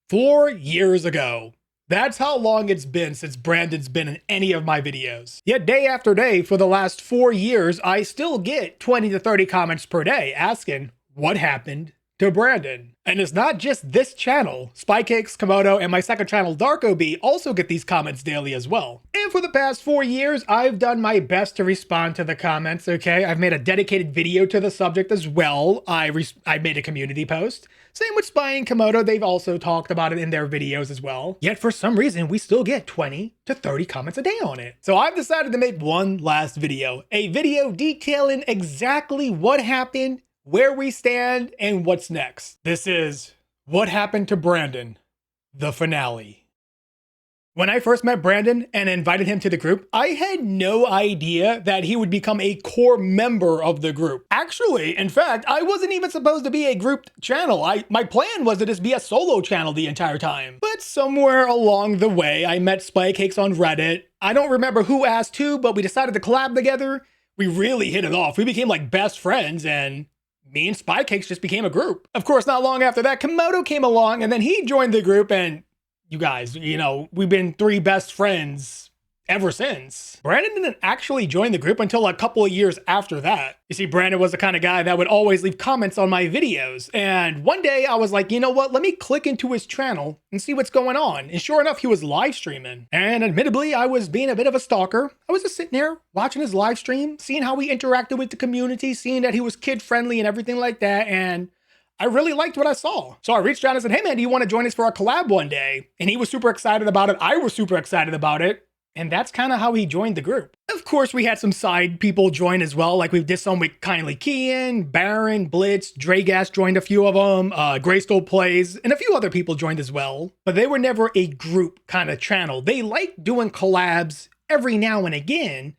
4 years ago. That's how long it's been since Brandon's been in any of my videos. Yet day after day for the last 4 years, I still get 20 to 30 comments per day asking what happened to Brandon. And it's not just this channel. Spycakes, Komodo, and my second channel, DarkOB, also get these comments daily as well. And for the past 4 years, I've done my best to respond to the comments, okay? I've made a dedicated video to the subject as well. I made a community post. Same with Spy and Komodo, they've also talked about it in their videos as well. Yet for some reason, we still get 20 to 30 comments a day on it. So I've decided to make one last video. A video detailing exactly what happened, where we stand, and what's next. This is What Happened to Brandon, the finale. When I first met Brandon and invited him to the group, I had no idea that he would become a core member of the group. Actually, in fact, I wasn't even supposed to be a grouped channel. My plan was to just be a solo channel the entire time. But somewhere along the way, I met Spycakes on Reddit. I don't remember who asked who, but we decided to collab together. We really hit it off. We became like best friends, and me and Spycakes just became a group. Of course, not long after that, Komodo came along, and then he joined the group, and you guys, we've been 3 best friends ever since. Brandon didn't actually join the group until a couple of years after that. You see, Brandon was the kind of guy that would always leave comments on my videos. And one day I was like, you know what? Let me click into his channel and see what's going on. And sure enough, he was live streaming. And admittedly, I was being a bit of a stalker. I was just sitting there watching his live stream, seeing how he interacted with the community, seeing that he was kid friendly and everything like that. And I really liked what I saw. So I reached out and said, hey man, do you want to join us for a collab one day? And he was super excited about it. I was super excited about it. And that's kind of how he joined the group. Of course, we had some side people join as well. Like we did some with Kindly Kian, Baron, Blitz, Dragast joined a few of them, Greystole Plays, and a few other people joined as well. But they were never a group kind of channel. They liked doing collabs every now and again,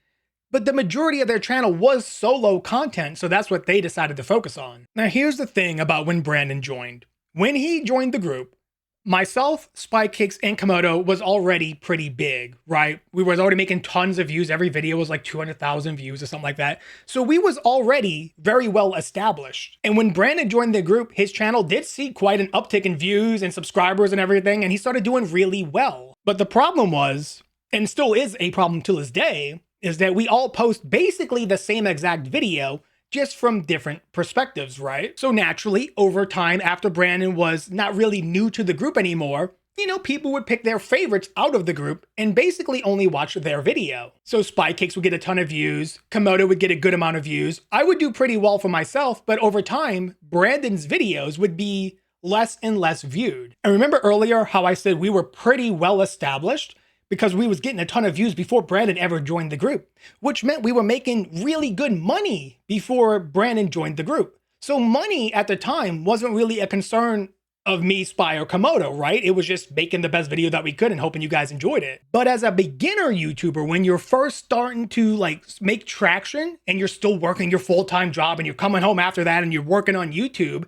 but the majority of their channel was solo content, so that's what they decided to focus on. Now here's the thing about when Brandon joined. When he joined the group, myself, Spycakes, and Komodo was already pretty big, right? We was already making tons of views. Every video was like 200,000 views or something like that. So we was already very well established. And when Brandon joined the group, his channel did see quite an uptick in views and subscribers and everything, and he started doing really well. But the problem was, and still is a problem to this day, is that we all post basically the same exact video, just from different perspectives, right? So naturally, over time, after Brandon was not really new to the group anymore, people would pick their favorites out of the group and basically only watch their video. So Spycakes would get a ton of views, Komodo would get a good amount of views, I would do pretty well for myself, but over time, Brandon's videos would be less and less viewed. And remember earlier how I said we were pretty well established? Because we was getting a ton of views before Brandon ever joined the group, which meant we were making really good money before Brandon joined the group. So money at the time wasn't really a concern of me, Spy, or Komodo, right? It was just making the best video that we could and hoping you guys enjoyed it. But as a beginner YouTuber, when you're first starting to make traction and you're still working your full-time job and you're coming home after that and you're working on YouTube,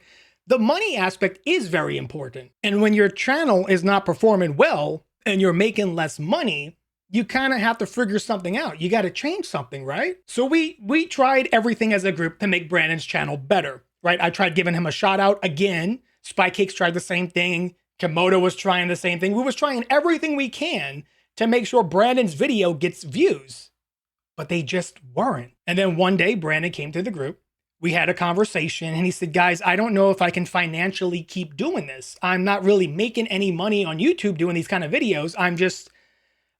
the money aspect is very important. And when your channel is not performing well, and you're making less money, you kind of have to figure something out. You got to change something, right? So we tried everything as a group to make Brandon's channel better, right? I tried giving him a shout out again. Spycakes tried the same thing. Komodo was trying the same thing. We was trying everything we can to make sure Brandon's video gets views, but they just weren't. And then one day Brandon came to the group. We had a conversation and he said, guys, I don't know if I can financially keep doing this. I'm not really making any money on YouTube doing these kind of videos.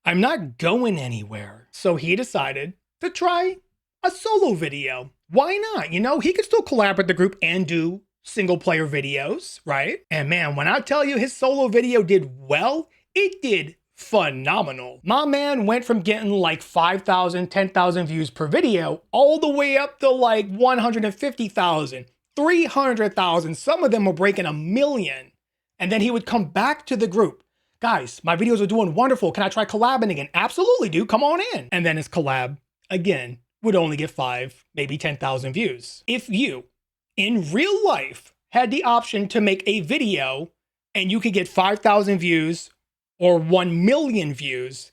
I'm not going anywhere. So he decided to try a solo video. Why not? He could still collab with the group and do single player videos, right? And man, when I tell you his solo video did well, it did phenomenal. My man went from getting like 5,000, 10,000 views per video all the way up to like 150,000, 300,000. Some of them were breaking 1 million. And then he would come back to the group. Guys, my videos are doing wonderful. Can I try collabing again? Absolutely, dude. Come on in. And then his collab, again, would only get 5, maybe 10,000 views. If you, in real life, had the option to make a video and you could get 5,000 views or 1 million views,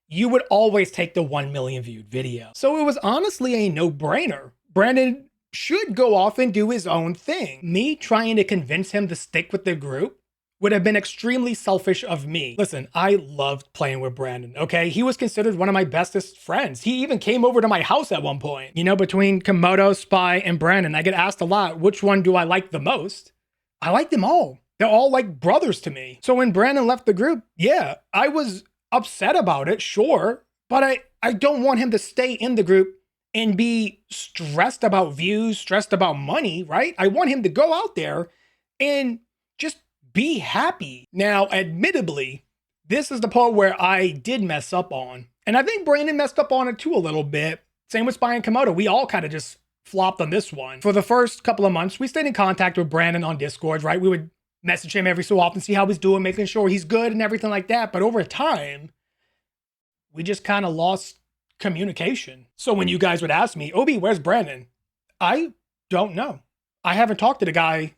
you would always take the 1 million viewed video. So it was honestly a no-brainer. Brandon should go off and do his own thing. Me trying to convince him to stick with the group would have been extremely selfish of me. Listen, I loved playing with Brandon, okay? He was considered one of my bestest friends. He even came over to my house at one point. You know, between Komodo, Spy, and Brandon, I get asked a lot, which one do I like the most? I like them all. They're all like brothers to me. So when Brandon left the group, yeah, I was upset about it, sure, but I don't want him to stay in the group and be stressed about views, stressed about money, right? I want him to go out there and just be happy. Now, admittedly, this is the part where I did mess up on. And I think Brandon messed up on it too a little bit. Same with Spy and Komodo. We all kind of just flopped on this one. For the first couple of months, we stayed in contact with Brandon on Discord, right? We would message him every so often, see how he's doing, making sure he's good and everything like that. But over time, we just kind of lost communication. So when you guys would ask me, Obi, where's Brandon? I don't know. I haven't talked to the guy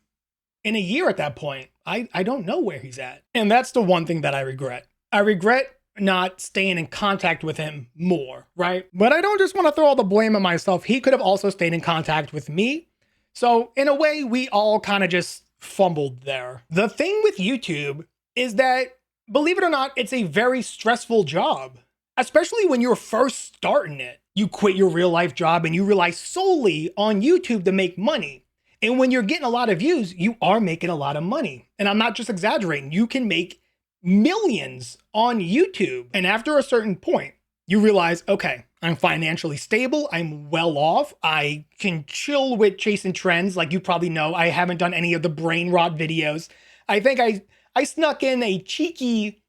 in a year at that point. I don't know where he's at. And that's the one thing that I regret. I regret not staying in contact with him more, right? But I don't just want to throw all the blame on myself. He could have also stayed in contact with me. So in a way, we all kind of just fumbled there. The thing with YouTube is that, believe it or not, it's a very stressful job, especially when you're first starting it. You quit your real life job and you rely solely on YouTube to make money. And when you're getting a lot of views, you are making a lot of money. And I'm not just exaggerating. You can make millions on YouTube. And after a certain point, you realize, okay, I'm financially stable. I'm well off. I can chill with chasing trends. Like you probably know, I haven't done any of the brain rot videos. I think I snuck in a cheeky,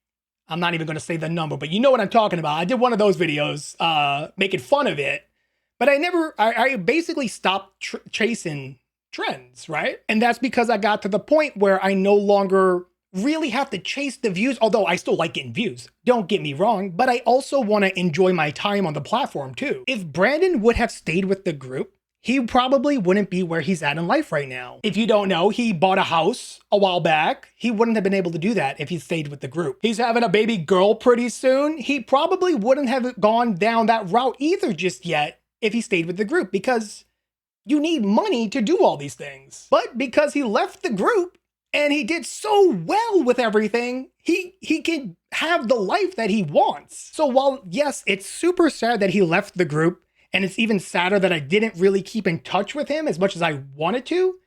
I'm not even going to say the number, but you know what I'm talking about. I did one of those videos making fun of it. But I basically stopped chasing trends, right? And that's because I got to the point where I no longer really have to chase the views, although I still like getting views, don't get me wrong, but I also want to enjoy my time on the platform too. If Brandon would have stayed with the group, he probably wouldn't be where he's at in life right now. If you don't know, he bought a house a while back. He wouldn't have been able to do that if he stayed with the group. He's having a baby girl pretty soon. He probably wouldn't have gone down that route either just yet if he stayed with the group, because you need money to do all these things. But because he left the group and he did so well with everything, he can have the life that he wants. So while, yes, it's super sad that he left the group, and it's even sadder that I didn't really keep in touch with him as much as I wanted to,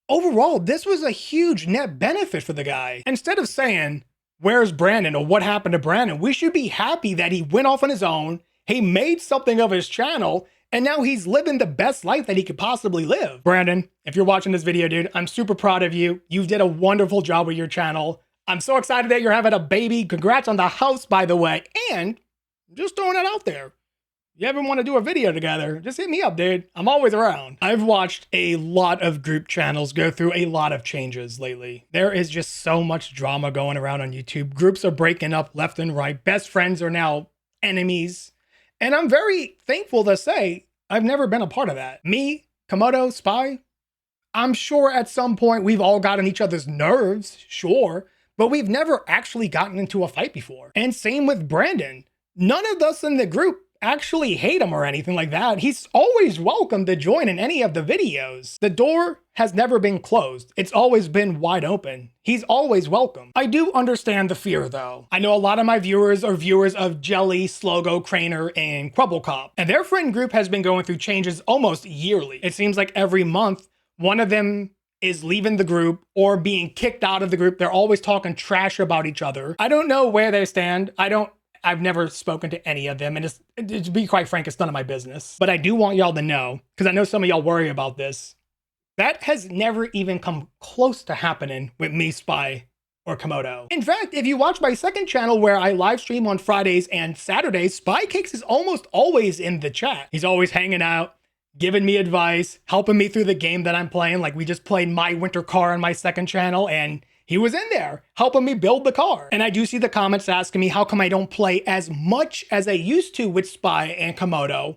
overall, this was a huge net benefit for the guy. Instead of saying, where's Brandon or what happened to Brandon, we should be happy that he went off on his own, he made something of his channel, and now he's living the best life that he could possibly live. Brandon, if you're watching this video, dude, I'm super proud of you. You did a wonderful job with your channel. I'm so excited that you're having a baby. Congrats on the house, by the way. And just throwing it out there, you ever want to do a video together, just hit me up, dude. I'm always around. I've watched a lot of group channels go through a lot of changes lately. There is just so much drama going around on YouTube. Groups are breaking up left and right. Best friends are now enemies. And I'm very thankful to say I've never been a part of that. Me, Komodo, Spy, I'm sure at some point we've all gotten each other's nerves, sure, but we've never actually gotten into a fight before. And same with Brandon. None of us in the group actually hate him or anything like that. He's always welcome to join in any of the videos. The door has never been closed. It's always been wide open. He's always welcome. I do understand the fear though. I know a lot of my viewers are viewers of Jelly, Slogo, Craner, and Crubblecop, and their friend group has been going through changes almost yearly. It seems like every month, one of them is leaving the group or being kicked out of the group. They're always talking trash about each other. I don't know where they stand. I've never spoken to any of them, and to be quite frank, it's none of my business. But I do want y'all to know, because I know some of y'all worry about this, that has never even come close to happening with me, Spy, or Komodo. In fact, if you watch my second channel where I live stream on Fridays and Saturdays, Spycakes is almost always in the chat. He's always hanging out, giving me advice, helping me through the game that I'm playing. Like we just played My Winter Car on my second channel, and he was in there helping me build the car. And I do see the comments asking me how come I don't play as much as I used to with Spy and Komodo,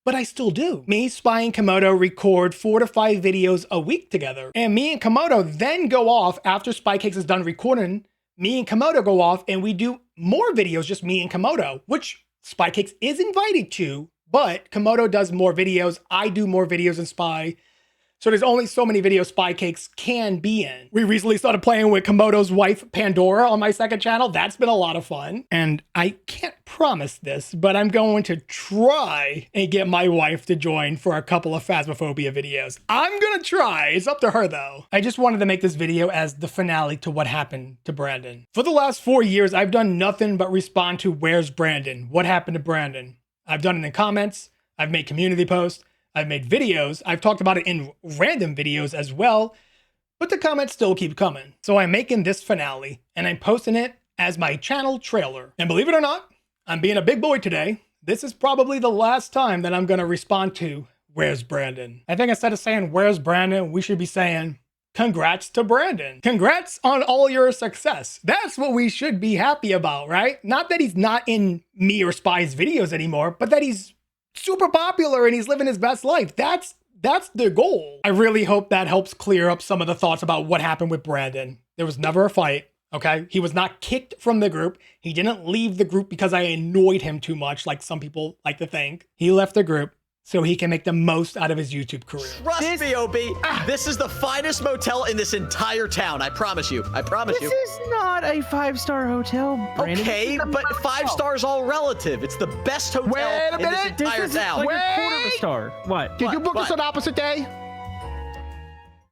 but I still do. Me, Spy, and Komodo record 4 to 5 videos a week together. And me and Komodo then go off after Spycakes is done recording. Me and Komodo go off and we do more videos, just me and Komodo, which Spycakes is invited to, but Komodo does more videos. I do more videos than Spy. So there's only so many videos Spy Cakes can be in. We recently started playing with Komodo's wife, Pandora, on my second channel. That's been a lot of fun. And I can't promise this, but I'm going to try and get my wife to join for a couple of Phasmophobia videos. I'm gonna try. It's up to her though. I just wanted to make this video as the finale to what happened to Brandon. For the last 4 years, I've done nothing but respond to where's Brandon? What happened to Brandon? I've done it in comments. I've made community posts. I've made videos, I've talked about it in random videos as well, but the comments still keep coming. So I'm making this finale, and I'm posting it as my channel trailer. And believe it or not, I'm being a big boy today. This is probably the last time that I'm gonna respond to where's Brandon. I think instead of saying where's Brandon, we should be saying congrats to Brandon. Congrats on all your success. That's what we should be happy about, right? Not that he's not in me or Spy's videos anymore, but that he's super popular and he's living his best life. That's the goal. I really hope that helps clear up some of the thoughts about what happened with Brandon. There was never a fight, okay? He was not kicked from the group. He didn't leave the group because I annoyed him too much, like some people like to think. He left the group so he can make the most out of his YouTube career. Trust me, Opie, this is the finest motel in this entire town. I promise you. I promise you. This is not a 5-star hotel, Brandon. Okay, but 5 stars all relative. It's the best hotel in this entire town. Like a quarter of a star. What? Did you book What? us on opposite day?